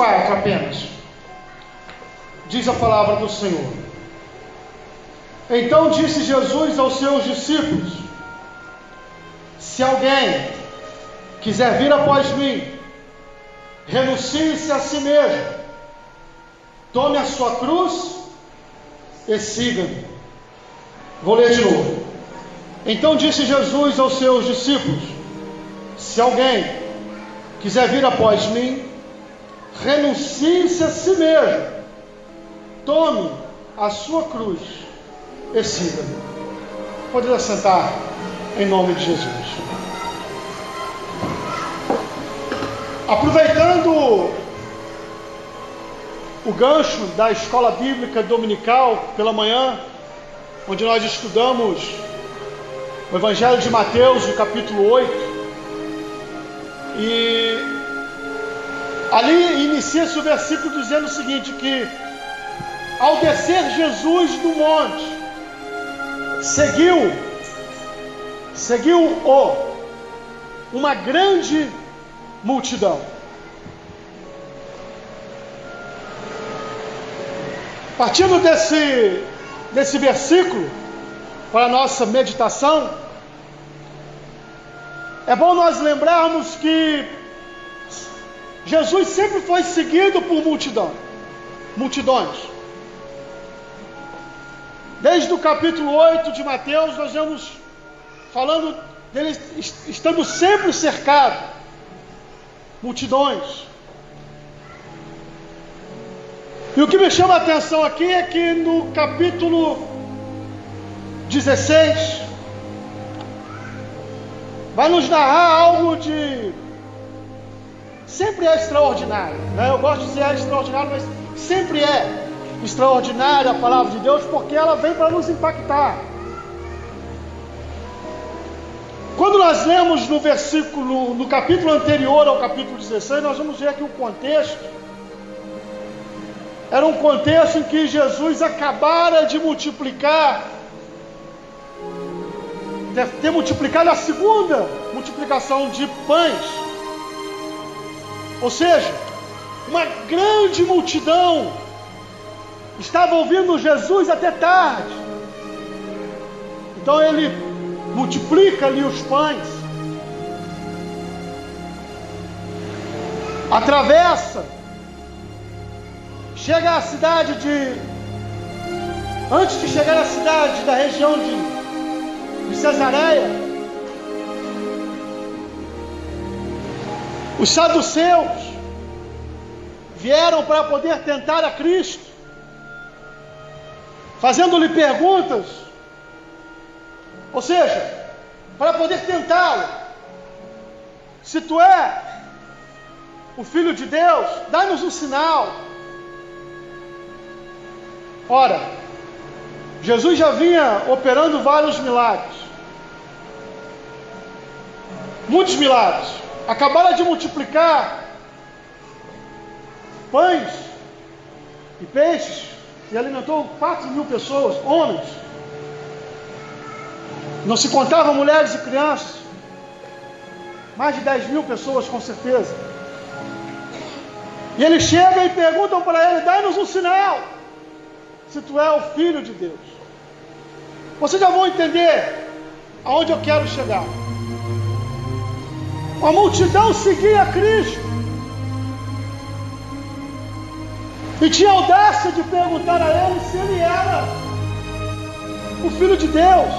4 apenas. Diz a palavra do Senhor. Então disse Jesus aos seus discípulos: se alguém quiser vir após mim, renuncie-se a si mesmo, tome a sua cruz e siga-me. Vou ler de novo. Então disse Jesus aos seus discípulos: se alguém quiser vir após mim, renuncie-se a si mesmo, tome a sua cruz e siga-me. Pode assentar em nome de Jesus. Aproveitando o gancho da escola bíblica dominical pela manhã, onde nós estudamos o Evangelho de Mateus, no capítulo 8, e ali inicia-se o versículo dizendo o seguinte, que ao descer Jesus do monte, seguiu-o uma grande multidão. Partindo desse versículo, para a nossa meditação, é bom nós lembrarmos que Jesus sempre foi seguido por multidões. Desde o capítulo 8 de Mateus, nós vamos falando dele estando sempre cercado, multidões. E o que me chama a atenção aqui é que no capítulo 16, vai nos narrar algo de... sempre é extraordinário, né? Eu gosto de dizer extraordinário, mas sempre é extraordinária a palavra de Deus, porque ela vem para nos impactar. Quando nós lemos no capítulo anterior ao capítulo 16, nós vamos ver que o contexto era um contexto em que Jesus acabara de ter multiplicado a segunda multiplicação de pães. Ou seja, uma grande multidão estava ouvindo Jesus até tarde. Então ele multiplica ali os pães, atravessa, chega à cidade antes de chegar à cidade da região de Cesareia, os saduceus vieram para poder tentar a Cristo, fazendo-lhe perguntas, ou seja, para poder tentá-lo. Se tu é o Filho de Deus, dá-nos um sinal. Ora, Jesus já vinha operando vários milagres, muitos milagres. Acabara de multiplicar pães e peixes e alimentou 4.000 pessoas, homens. Não se contavam mulheres e crianças. Mais de 10.000 pessoas, com certeza. E eles chegam e perguntam para ele: dá-nos um sinal, se tu é o Filho de Deus. Vocês já vão entender aonde eu quero chegar. A multidão seguia Cristo e tinha audácia de perguntar a ele se ele era o Filho de Deus.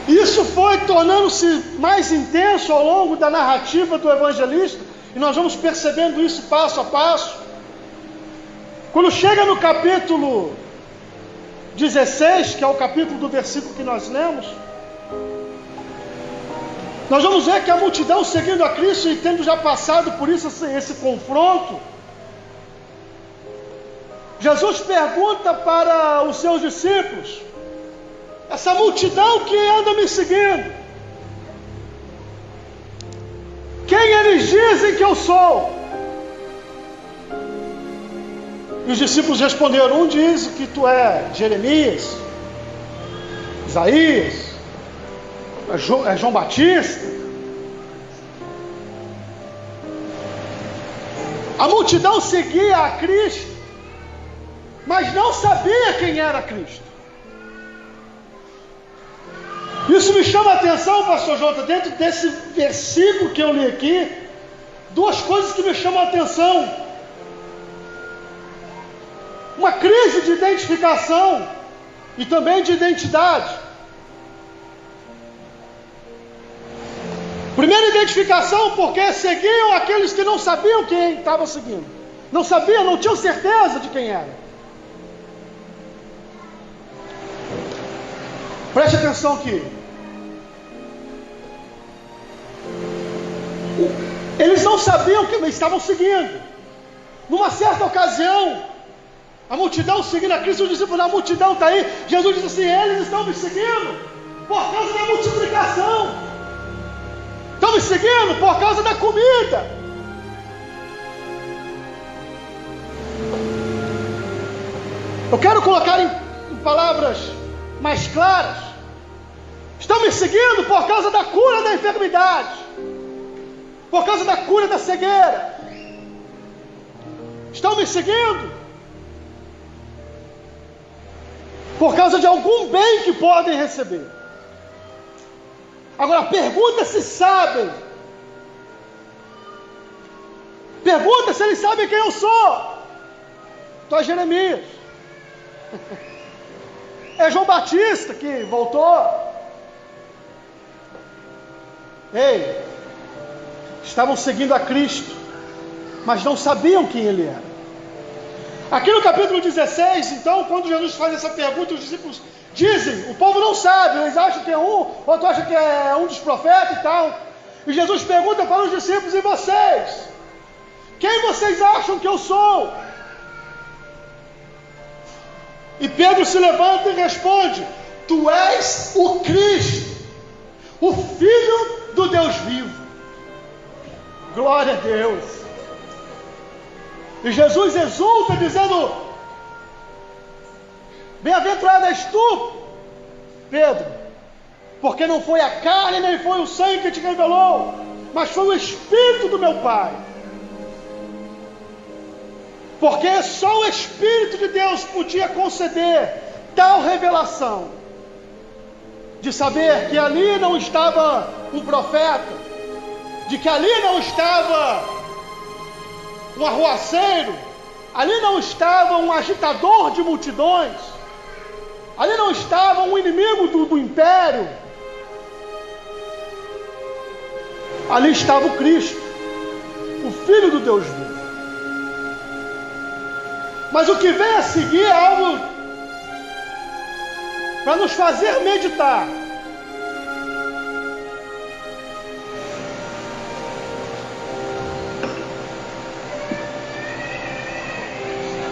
Isso foi tornando-se mais intenso ao longo da narrativa do evangelista, e nós vamos percebendo isso passo a passo. Quando chega no capítulo 16, que é o capítulo do versículo que nós lemos, nós vamos ver que a multidão seguindo a Cristo e tendo já passado por isso, esse confronto, Jesus pergunta para os seus discípulos: essa multidão que anda me seguindo, quem eles dizem que eu sou? E os discípulos responderam: um diz que tu é Jeremias, Isaías, é João Batista. A multidão seguia a Cristo, mas não sabia quem era Cristo. Isso me chama a atenção, pastor Jota, dentro desse versículo que eu li aqui, duas coisas que me chamam a atenção. Uma crise de identificação e também de identidade. Primeira identificação, porque seguiam aqueles que não sabiam quem estavam seguindo. Não sabiam, não tinham certeza de quem era. Preste atenção aqui. Eles não sabiam quem estavam seguindo. Numa certa ocasião, a multidão seguindo a Cristo, os discípulos da multidão está aí. Jesus disse assim: eles estão me seguindo por causa da multiplicação. Estão me seguindo por causa da comida. Eu quero colocar em palavras mais claras. Estão me seguindo por causa da cura da enfermidade, por causa da cura da cegueira. Estão me seguindo por causa de algum bem que podem receber. Agora pergunta se sabem. Pergunta se eles sabem quem eu sou. Então é Jeremias. É João Batista que voltou. Ei, estavam seguindo a Cristo, mas não sabiam quem Ele era. Aqui no capítulo 16, então, quando Jesus faz essa pergunta, os discípulos dizem: o povo não sabe, eles acham que é um, outro acha que é um dos profetas e tal. E Jesus pergunta para os discípulos: e vocês? Quem vocês acham que eu sou? E Pedro se levanta e responde: tu és o Cristo, o Filho do Deus vivo. Glória a Deus. E Jesus exulta dizendo: bem-aventurado és tu, Pedro, porque não foi a carne nem foi o sangue que te revelou, mas foi o Espírito do meu Pai. Porque só o Espírito de Deus podia conceder tal revelação, de saber que ali não estava um profeta, de que ali não estava um arruaceiro, ali não estava um agitador de multidões, ali não estava um inimigo do império, ali estava o Cristo, o Filho do Deus vivo. Mas o que vem a seguir é algo para nos fazer meditar.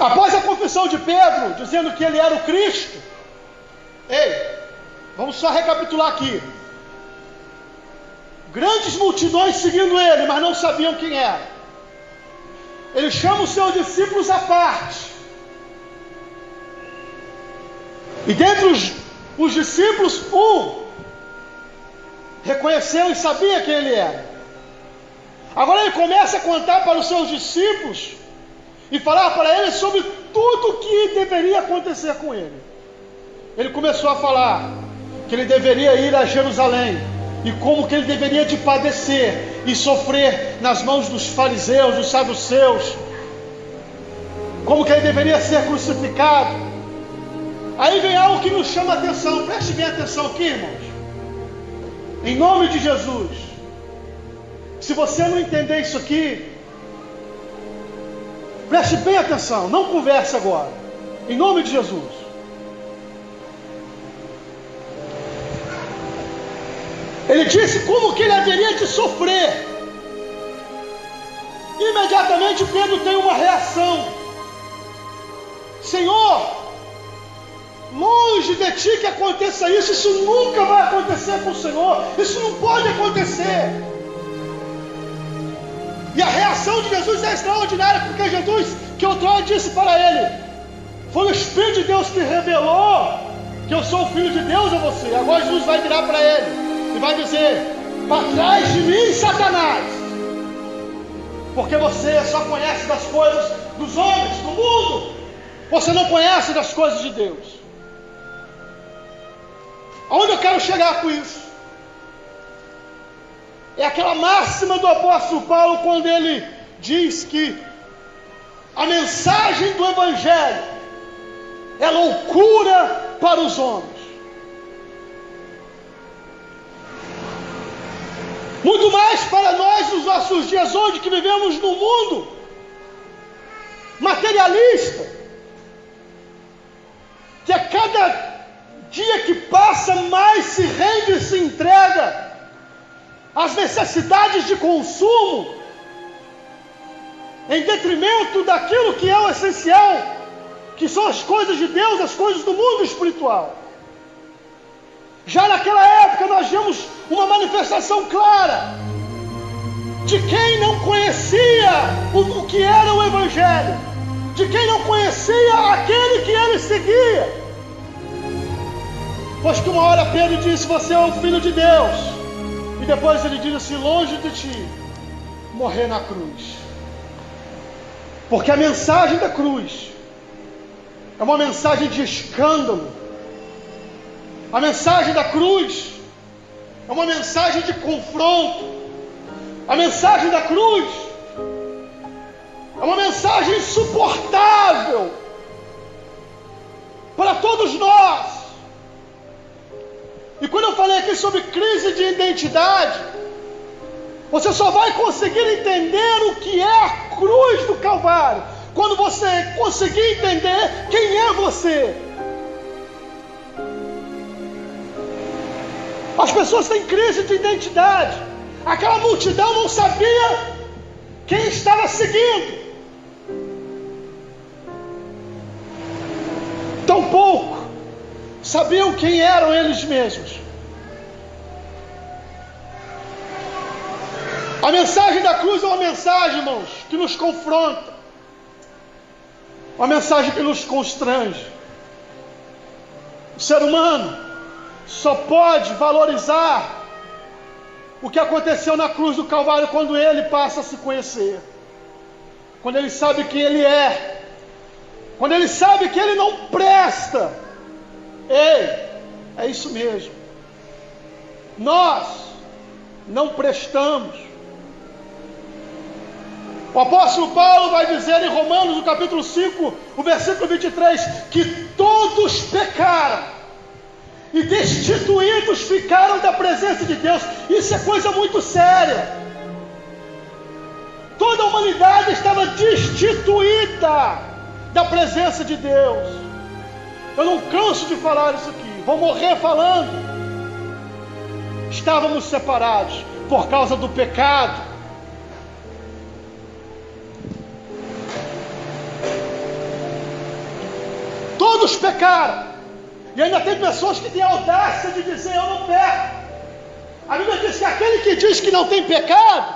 Após a confissão de Pedro, dizendo que ele era o Cristo, vamos só recapitular aqui. Grandes multidões seguindo ele, mas não sabiam quem era. Ele chama os seus discípulos à parte. E dentre os discípulos, um reconheceu e sabia quem ele era. Agora ele começa a contar para os seus discípulos e falar para eles sobre tudo o que deveria acontecer com ele. Ele começou a falar que ele deveria ir a Jerusalém, e como que ele deveria de padecer e sofrer nas mãos dos fariseus, dos saduceus, como que ele deveria ser crucificado. Aí vem algo que nos chama a atenção. Preste bem atenção aqui, irmãos, em nome de Jesus. Se você não entender isso aqui, preste bem atenção, não converse agora, em nome de Jesus. Ele disse como que ele haveria de sofrer. Imediatamente Pedro tem uma reação: Senhor, longe de ti que aconteça isso, isso nunca vai acontecer com o Senhor, isso não pode acontecer. E a reação de Jesus é extraordinária, porque Jesus, que outrora disse para ele: foi o Espírito de Deus que revelou que eu sou o Filho de Deus a você. Agora Jesus vai virar para ele e vai dizer: para trás de mim, Satanás. Porque você só conhece das coisas dos homens, do mundo. Você não conhece das coisas de Deus. Aonde eu quero chegar com isso? É aquela máxima do apóstolo Paulo, quando ele diz que a mensagem do Evangelho é loucura para os homens. Muito mais para nós nos nossos dias, onde que vivemos num mundo materialista, que a cada dia que passa mais se rende e se entrega às necessidades de consumo, em detrimento daquilo que é o essencial, que são as coisas de Deus, as coisas do mundo espiritual. Já naquela época nós vimos uma manifestação clara de quem não conhecia o que era o Evangelho, de quem não conhecia aquele que ele seguia. Pois que uma hora Pedro disse: você é o Filho de Deus, e depois ele diz assim: longe de ti morrer na cruz. Porque a mensagem da cruz é uma mensagem de escândalo. A mensagem da cruz é uma mensagem de confronto. A mensagem da cruz é uma mensagem insuportável para todos nós. E quando eu falei aqui sobre crise de identidade, você só vai conseguir entender o que é a cruz do Calvário quando você conseguir entender quem é você. As pessoas têm crise de identidade. Aquela multidão não sabia quem estava seguindo. Tampouco sabiam quem eram eles mesmos. A mensagem da cruz é uma mensagem, irmãos, que nos confronta. Uma mensagem que nos constrange. O ser humano só pode valorizar o que aconteceu na cruz do Calvário quando ele passa a se conhecer, quando ele sabe quem ele é, quando ele sabe que ele não presta. Ei, é isso mesmo, nós não prestamos. O apóstolo Paulo vai dizer em Romanos, no capítulo 5, o versículo 23, que todos pecaram e destituídos ficaram da presença de Deus. Isso é coisa muito séria. Toda a humanidade estava destituída da presença de Deus. Eu não canso de falar isso aqui, vou morrer falando. Estávamos separados por causa do pecado. Todos pecaram. E ainda tem pessoas que têm a audácia de dizer: eu não peco. A Bíblia diz que aquele que diz que não tem pecado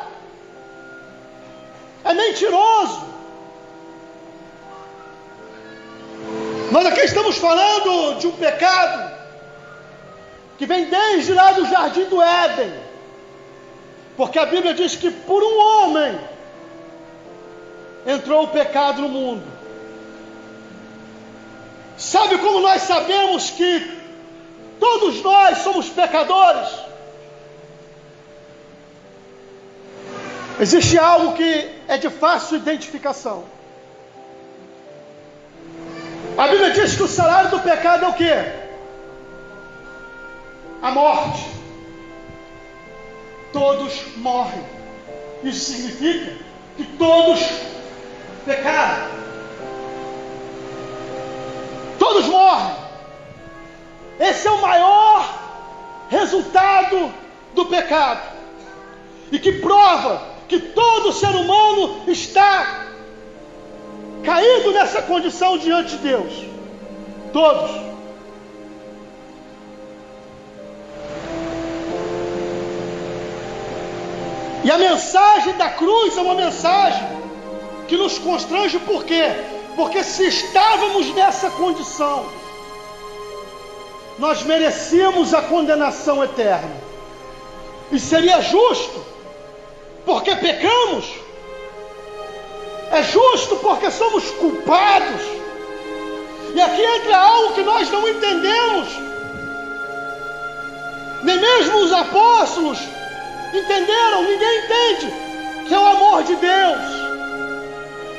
é mentiroso. Nós aqui estamos falando de um pecado que vem desde lá do Jardim do Éden. Porque a Bíblia diz que por um homem entrou o pecado no mundo. Sabe como nós sabemos que todos nós somos pecadores? Existe algo que é de fácil identificação. A Bíblia diz que o salário do pecado é o quê? A morte. Todos morrem. Isso significa que todos pecaram. Todos morrem. Esse é o maior resultado do pecado. E que prova que todo ser humano está caído nessa condição diante de Deus. Todos. E a mensagem da cruz é uma mensagem que nos constrange. Por quê? Porque se estávamos nessa condição, nós merecíamos a condenação eterna. E seria justo, porque pecamos, É justo porque somos culpados. E aqui entra algo que nós não entendemos. Nem mesmo os apóstolos entenderam, ninguém entende, que é o amor de Deus.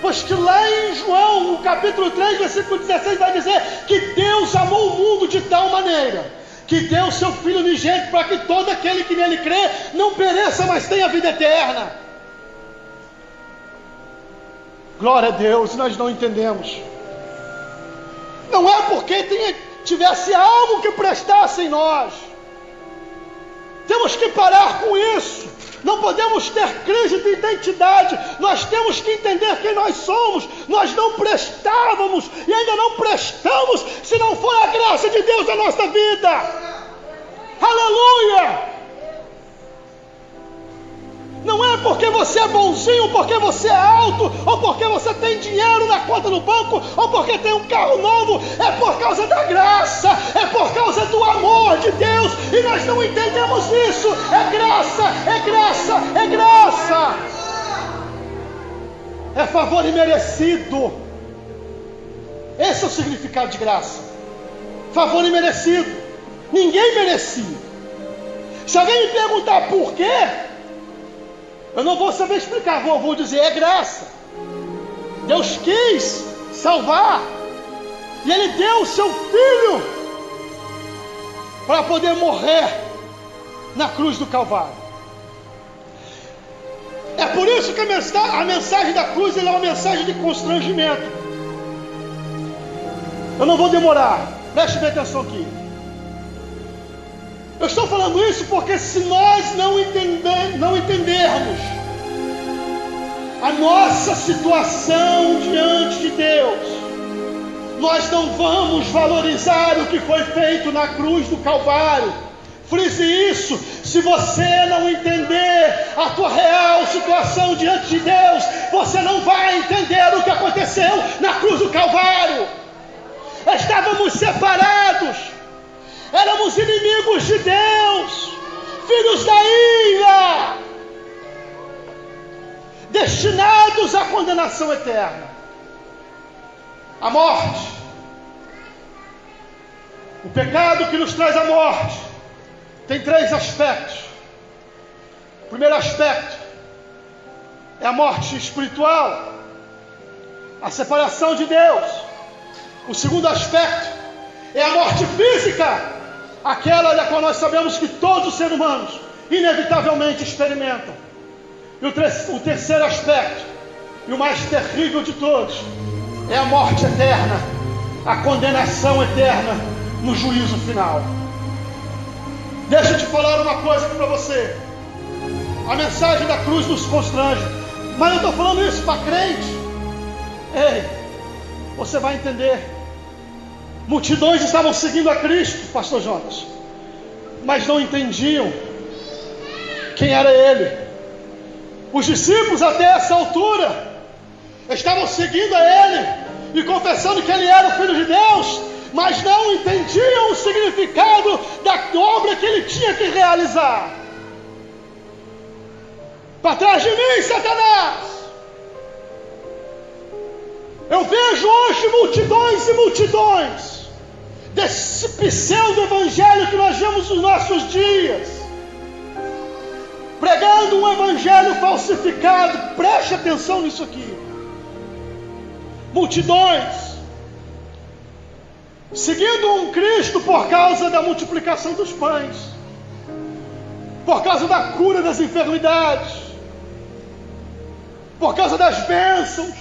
Pois que lá em João, no capítulo 3, versículo 16, vai dizer que Deus amou o mundo de tal maneira que deu seu Filho unigênito para que todo aquele que nele crê não pereça, mas tenha vida eterna. Glória a Deus, nós não entendemos. Não é porque tivesse algo que prestasse em nós. Temos que parar com isso. Não podemos ter crise de identidade. Nós temos que entender quem nós somos. Nós não prestávamos e ainda não prestamos se não for a graça de Deus na nossa vida. Aleluia! Não é porque você é bonzinho, porque você é alto, ou porque você tem dinheiro na conta do banco, ou porque tem um carro novo. É por causa da graça, é por causa do amor de Deus. E nós não entendemos isso. É graça, é graça, é graça. É favor imerecido. Esse é o significado de graça. Favor imerecido. Ninguém merecia. Se alguém me perguntar por quê, eu não vou saber explicar, vou dizer, é graça. Deus quis salvar, e Ele deu o seu Filho para poder morrer na cruz do Calvário. É por isso que a mensagem da cruz é uma mensagem de constrangimento. Eu não vou demorar, preste bem atenção aqui. Eu estou falando isso porque se nós não entendermos a nossa situação diante de Deus, nós não vamos valorizar o que foi feito na cruz do Calvário. Frise isso: se você não entender a tua real situação diante de Deus, você não vai entender o que aconteceu na cruz do Calvário. Estávamos separados, éramos inimigos de Deus, filhos da ira, destinados à condenação eterna, à morte. O pecado que nos traz a morte tem 3 aspectos. O primeiro aspecto é a morte espiritual, a separação de Deus. O segundo aspecto é a morte física, aquela da qual nós sabemos que todos os seres humanos inevitavelmente experimentam. E o terceiro aspecto, e o mais terrível de todos, é a morte eterna, a condenação eterna no juízo final. Deixa eu te falar uma coisa aqui para você. A mensagem da cruz nos constrange, mas eu estou falando isso para crente. Ei, você vai entender. Multidões estavam seguindo a Cristo, pastor Jonas, mas não entendiam quem era Ele. Os discípulos até essa altura estavam seguindo a Ele e confessando que Ele era o Filho de Deus, mas não entendiam o significado da obra que Ele tinha que realizar. Para trás de mim, Satanás! Eu vejo hoje multidões e multidões desse pseudo-evangelho que nós vemos nos nossos dias, pregando um evangelho falsificado. Preste atenção nisso aqui. Multidões seguindo um Cristo por causa da multiplicação dos pães, por causa da cura das enfermidades, por causa das bênçãos,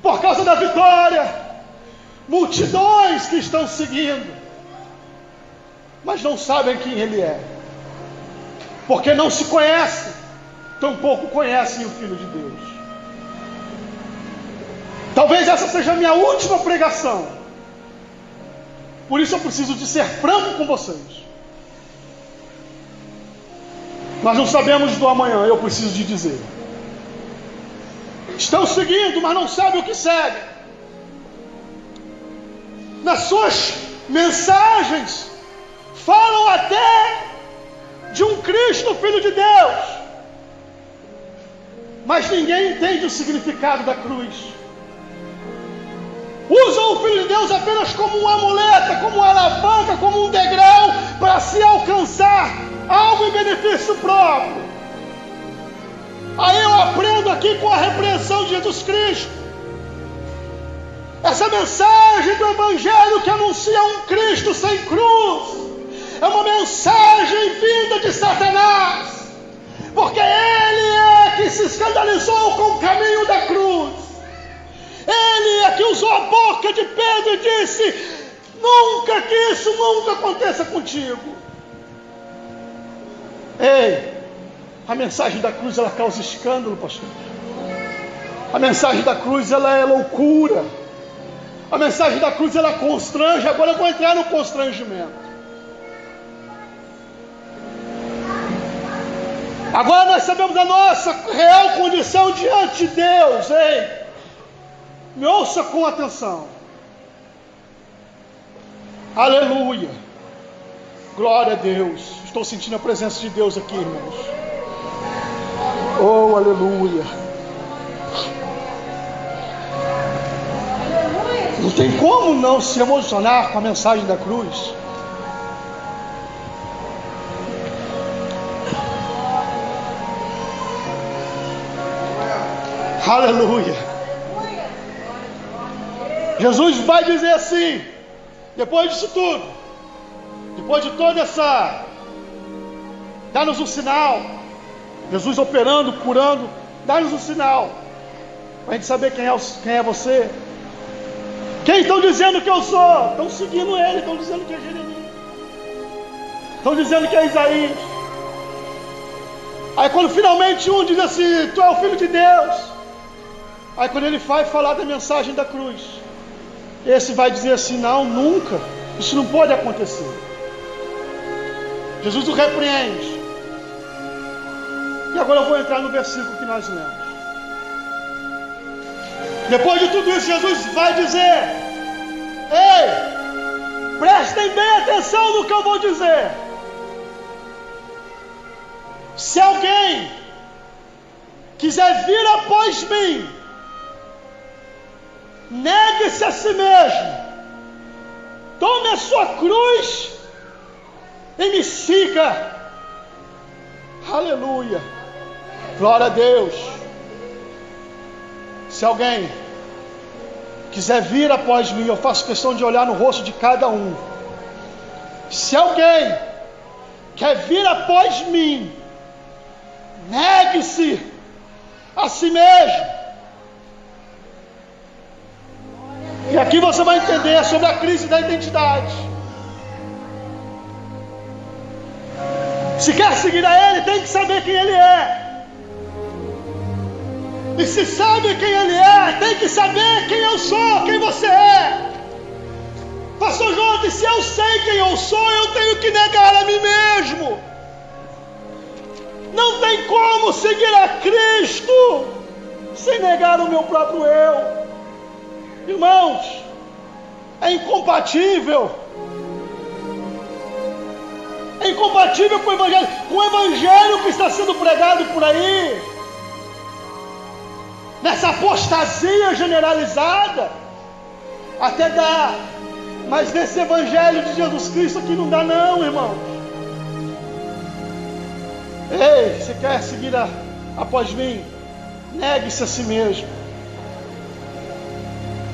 por causa da vitória. Multidões que estão seguindo, mas não sabem quem Ele é, porque não se conhecem, tampouco conhecem o Filho de Deus. Talvez essa seja a minha última pregação, por isso eu preciso de ser franco com vocês. Nós não sabemos do amanhã, eu preciso de dizer. Estão seguindo, mas não sabem o que segue. Nas suas mensagens falam até de um Cristo Filho de Deus, mas ninguém entende o significado da cruz. Usam o Filho de Deus apenas como uma muleta, como uma alavanca, como um degrau para se alcançar algo em benefício próprio. Aí eu aprendo aqui com a repreensão de Jesus Cristo. Essa mensagem do Evangelho que anuncia um Cristo sem cruz é uma mensagem vinda de Satanás, porque ele é que se escandalizou com o caminho da cruz. Ele é que usou a boca de Pedro e disse: nunca que isso nunca aconteça contigo. Ei, a mensagem da cruz ela causa escândalo, pastor. A mensagem da cruz ela é loucura. A mensagem da cruz ela constrange. Agora eu vou entrar no constrangimento. Agora nós sabemos a nossa real condição diante de Deus. Ei, me ouça com atenção. Aleluia. Glória a Deus. Estou sentindo a presença de Deus aqui, irmãos. Oh, aleluia. Não tem como não se emocionar com a mensagem da cruz. Aleluia. Jesus vai dizer assim, depois disso tudo, depois de toda essa, dá-nos um sinal. Jesus operando, curando, dá-nos um sinal, para a gente saber quem é você. Quem estão dizendo que eu sou? Estão seguindo ele, estão dizendo que é Jeremias, estão dizendo que é Isaías. Aí quando finalmente um diz assim, tu é o Filho de Deus, aí quando ele vai falar da mensagem da cruz, esse vai dizer assim, não, nunca, isso não pode acontecer. Jesus o repreende. E agora eu vou entrar no versículo que nós lemos. Depois de tudo isso, Jesus vai dizer, ei, prestem bem atenção no que eu vou dizer. Se alguém quiser vir após mim, negue-se a si mesmo, tome a sua cruz e me siga. Aleluia, glória a Deus. Se alguém quiser vir após mim, eu faço questão de olhar no rosto de cada um. Se alguém quer vir após mim, negue-se a si mesmo. E aqui você vai entender sobre a crise da identidade. Se quer seguir a Ele, tem que saber quem Ele é. E se sabe quem Ele é, tem que saber quem eu sou, quem você é. Pastor João, se eu sei quem eu sou, eu tenho que negar a mim mesmo. Não tem como seguir a Cristo sem negar o meu próprio eu. Irmãos, é incompatível. É incompatível com o Evangelho que está sendo pregado por aí, nessa apostasia generalizada. Até dá, mas nesse Evangelho de Jesus Cristo aqui não dá não, irmãos. Ei, você quer seguir após mim? Negue-se a si mesmo.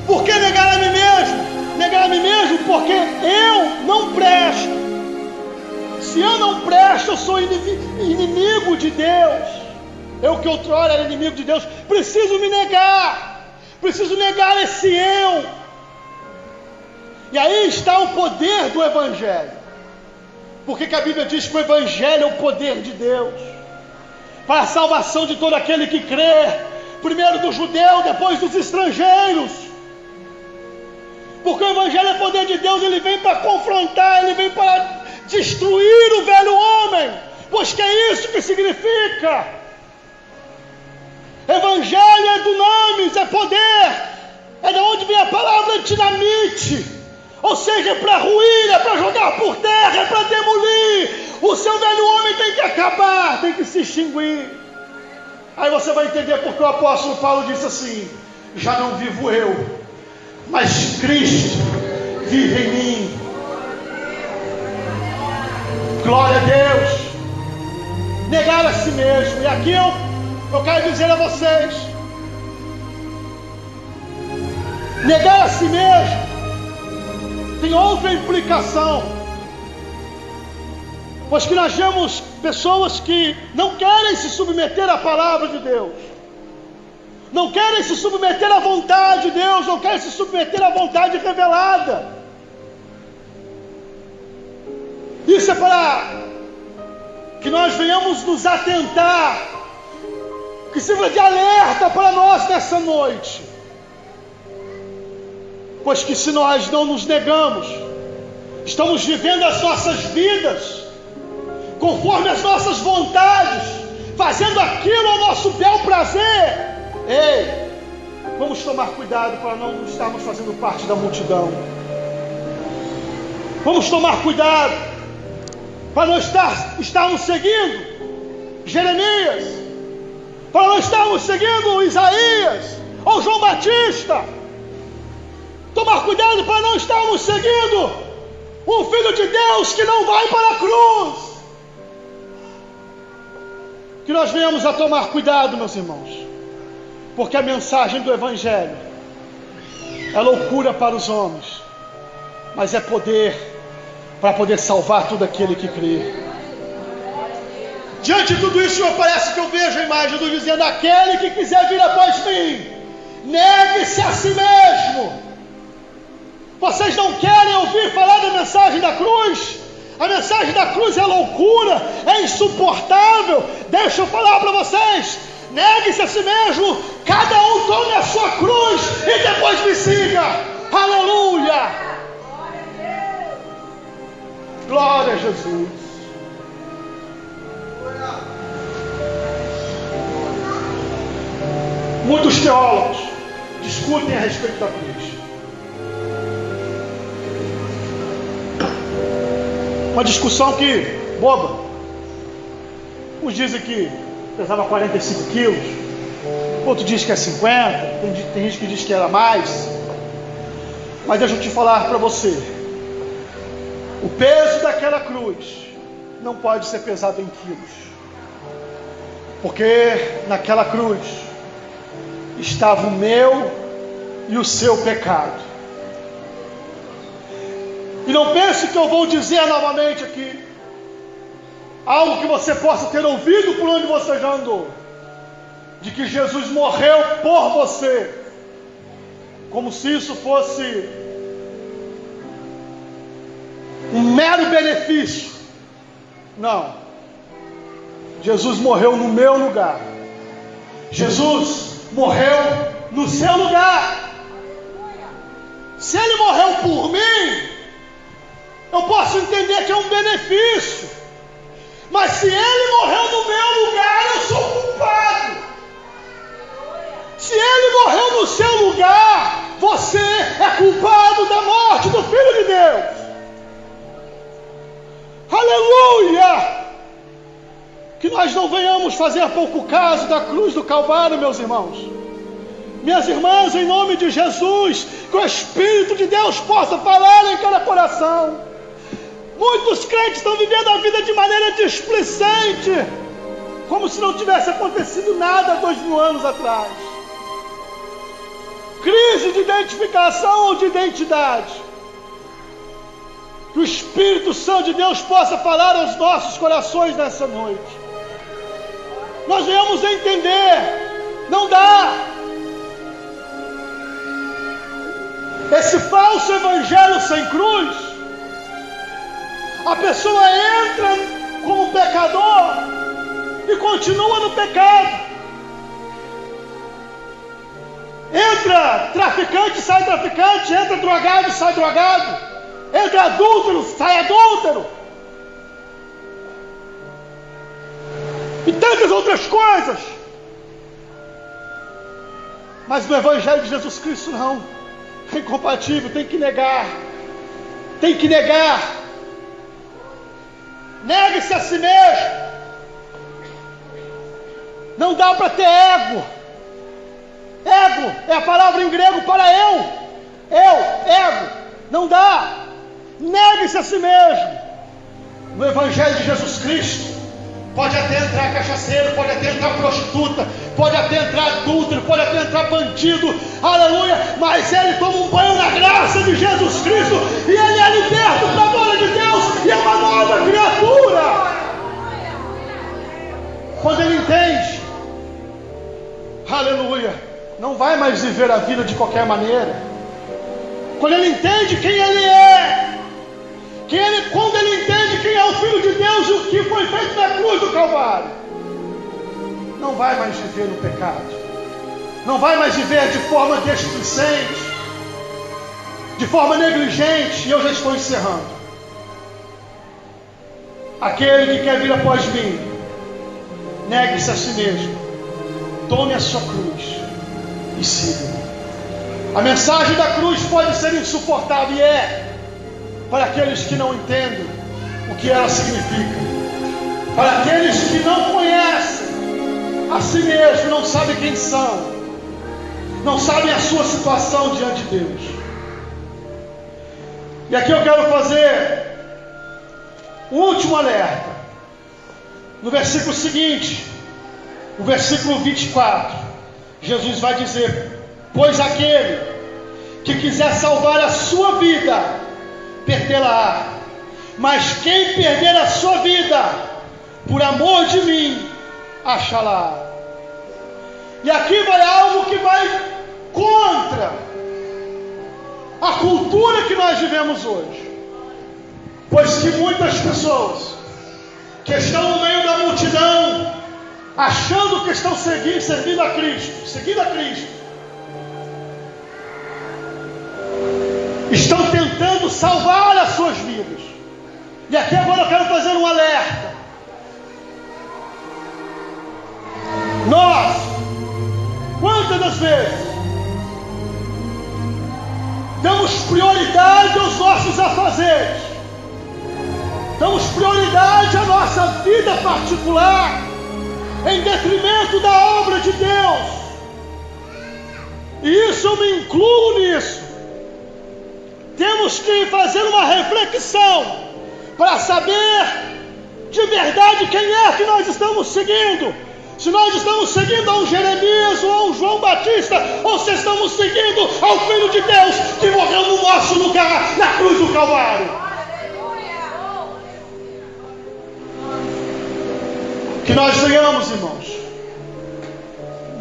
Por que negar a mim mesmo? Negar a mim mesmo porque eu não presto. Se eu não presto, eu sou inimigo de Deus. Eu que outrora era inimigo de Deus, preciso me negar. Preciso negar esse eu. E aí está o poder do Evangelho. Porque que a Bíblia diz que o Evangelho é o poder de Deus para a salvação de todo aquele que crê, primeiro do judeu, depois dos estrangeiros. Porque o Evangelho é poder de Deus, ele vem para confrontar, ele vem para destruir o velho homem, pois que é isso que significa. Evangelho é dunamis, é poder, é de onde vem a palavra dinamite, ou seja, é para ruir, é para jogar por terra, é para demolir. O seu velho homem tem que acabar, tem que se extinguir. Aí você vai entender porque o apóstolo Paulo disse assim: já não vivo eu, mas Cristo vive em mim. Glória a Deus. Negar a si mesmo. E aqui eu quero dizer a vocês: negar a si mesmo tem outra implicação, pois que nós vemos pessoas que não querem se submeter à palavra de Deus, não querem se submeter à vontade de Deus, não querem se submeter à vontade revelada. Isso é para que nós venhamos nos atentar, que sirva de alerta para nós nessa noite. Pois que se nós não nos negamos, estamos vivendo as nossas vidas conforme as nossas vontades, fazendo aquilo ao nosso bel prazer. Ei, vamos tomar cuidado para não estarmos fazendo parte da multidão. Vamos tomar cuidado para não estarmos seguindo Jeremias, para não estarmos seguindo Isaías ou João Batista. Tomar cuidado para não estarmos seguindo um filho de Deus que não vai para a cruz. Que nós venhamos a tomar cuidado, meus irmãos, porque a mensagem do Evangelho é loucura para os homens, mas é poder para poder salvar todo aquele que crê. Diante de tudo isso, parece que eu vejo a imagem do dizendo: aquele que quiser vir após mim, negue-se a si mesmo. Vocês não querem ouvir falar da mensagem da cruz? A mensagem da cruz é loucura, é insuportável. Deixa eu falar para vocês: negue-se a si mesmo, cada um tome a sua cruz e depois me siga. Aleluia! Glória a Jesus. Muitos teólogos discutem a respeito da cruz. Uma discussão que, boba. Uns dizem que pesava 45 quilos, outro diz que é 50, tem gente que diz que era mais. Mas deixa eu te falar para você: o peso daquela cruz não pode ser pesado em quilos, porque naquela cruz estava o meu e o seu pecado. E não pense que eu vou dizer novamente aqui algo que você possa ter ouvido por onde você já andou, de que Jesus morreu por você, como se isso fosse um mero benefício. Não. Jesus morreu no meu lugar. Jesus morreu no seu lugar. Se Ele morreu por mim, eu posso entender que é um benefício. Mas se Ele morreu no meu lugar, eu sou culpado. Se Ele morreu no seu lugar, você é culpado da morte do Filho de Deus. Aleluia! Que nós não venhamos fazer pouco caso da cruz do Calvário, meus irmãos. Minhas irmãs, em nome de Jesus, que o Espírito de Deus possa falar em cada coração. Muitos crentes estão vivendo a vida de maneira displicente, como se não tivesse acontecido nada há 2000 anos atrás. Crise de identificação ou de identidade. Que o Espírito Santo de Deus possa falar aos nossos corações nessa noite. Nós venhamos a entender, não dá. Esse falso evangelho sem cruz, a pessoa entra como pecador e continua no pecado. Entra traficante, sai traficante. Entra drogado, sai drogado. Entra adúltero, sai adúltero. E tantas outras coisas. Mas no Evangelho de Jesus Cristo não. É incompatível, tem que negar. Tem que negar. Negue-se a si mesmo. Não dá para ter ego. Ego é a palavra em grego para eu. Ego. Não dá. Negue-se a si mesmo. No Evangelho de Jesus Cristo, pode até entrar cachaceiro, pode até entrar prostituta, pode até entrar adúltero, pode até entrar bandido, aleluia, mas ele toma um banho na graça de Jesus Cristo e ele é liberto para a glória de Deus e é uma nova criatura. Quando ele entende, aleluia, não vai mais viver a vida de qualquer maneira. Quando ele entende quem ele é, quando ele entende quem é o Filho de Deus e o que foi feito na cruz do Calvário, não vai mais viver no pecado, não vai mais viver de forma displicente, de forma negligente. E eu já estou encerrando. Aquele que quer vir após mim, negue-se a si mesmo, tome a sua cruz e siga-me. A mensagem da cruz pode ser insuportável, e para aqueles que não entendem o que ela significa, para aqueles que não conhecem a si mesmo, não sabem quem são, não sabem a sua situação diante de Deus. E aqui eu quero fazer um último alerta. No versículo seguinte, o versículo 24, Jesus vai dizer: pois aquele que quiser salvar a sua vida, perdê-la-á, mas quem perder a sua vida por amor de mim, achá-la. E aqui vai algo que vai contra a cultura que nós vivemos hoje, pois que muitas pessoas que estão no meio da multidão, achando que estão servindo a Cristo, estão tentando salvar as suas vidas. E aqui agora eu quero fazer um alerta. Nós, quantas das vezes damos prioridade aos nossos afazeres, damos prioridade à nossa vida particular, em detrimento da obra de Deus. E isso, eu me incluo nisso. Temos que fazer uma reflexão para saber de verdade quem é que nós estamos seguindo. Se nós estamos seguindo a um Jeremias ou a um João Batista, ou se estamos seguindo ao Filho de Deus que morreu no nosso lugar na cruz do Calvário. Que nós venhamos, irmãos,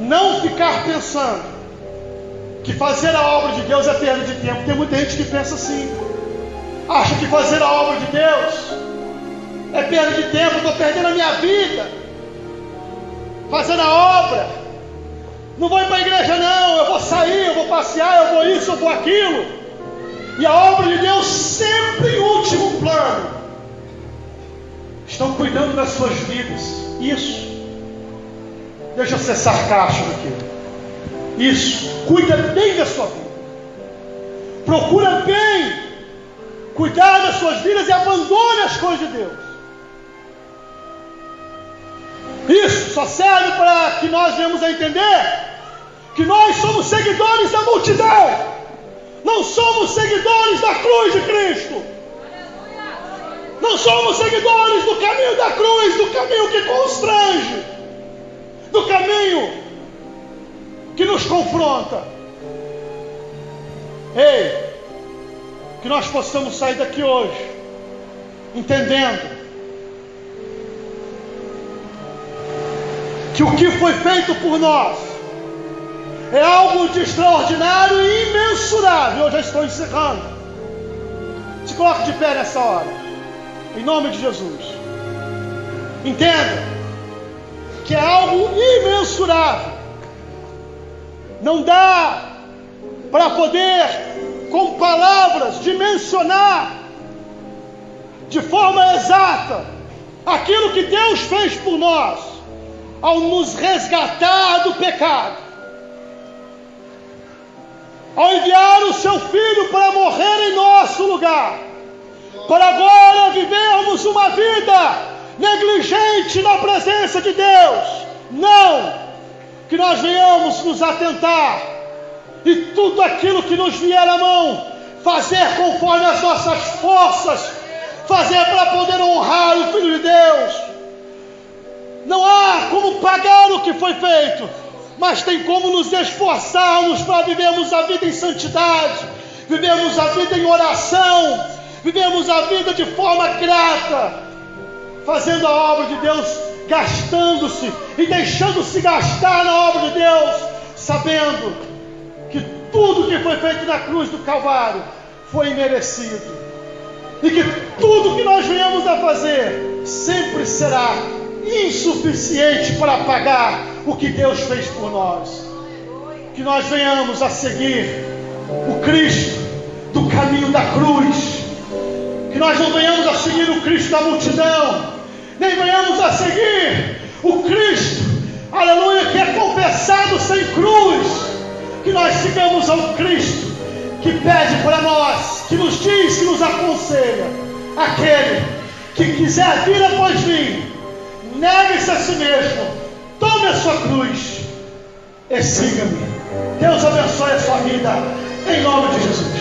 não ficar pensando que fazer a obra de Deus é perda de tempo. Tem muita gente que pensa assim, acha que fazer a obra de Deus é perda de tempo. Eu estou perdendo a minha vida fazendo a obra, não vou ir para a igreja não, eu vou sair, eu vou passear, eu vou isso, eu vou aquilo. E a obra de Deus sempre em último plano. Estão cuidando das suas vidas. Isso, deixa eu ser sarcástico aqui. Isso, cuida bem da sua vida. Procura bem cuidar das suas vidas e abandone as coisas de Deus. Isso só serve para que nós venhamos a entender que nós somos seguidores da multidão, não somos seguidores da cruz de Cristo. Não somos seguidores do caminho da cruz, do caminho que constrange, do caminho que nos confronta. Ei, que nós possamos sair daqui hoje entendendo que o que foi feito por nós é algo de extraordinário e imensurável. Eu já estou encerrando. Se coloque de pé nessa hora, em nome de Jesus. Entenda que é algo imensurável. Não dá para poder, com palavras, dimensionar de forma exata aquilo que Deus fez por nós ao nos resgatar do pecado, ao enviar o seu Filho para morrer em nosso lugar, para agora vivermos uma vida negligente na presença de Deus, Não! Que nós venhamos nos atentar e tudo aquilo que nos vier à mão, fazer conforme as nossas forças, fazer para poder honrar o Filho de Deus. Não há como pagar o que foi feito, mas tem como nos esforçarmos para vivermos a vida em santidade, vivemos a vida em oração, vivemos a vida de forma grata, fazendo a obra de Deus, gastando-se e deixando-se gastar na obra de Deus, sabendo que tudo que foi feito na cruz do Calvário foi imerecido, e que tudo que nós venhamos a fazer sempre será insuficiente para pagar o que Deus fez por nós. Que nós venhamos a seguir o Cristo do caminho da cruz, que nós não venhamos a seguir o Cristo da multidão, nem venhamos a seguir o Cristo, aleluia, que é confessado sem cruz. Que nós sigamos ao Cristo que pede para nós, que nos diz, que nos aconselha: aquele que quiser vir após mim, negue-se a si mesmo, tome a sua cruz e siga-me. Deus abençoe a sua vida, em nome de Jesus.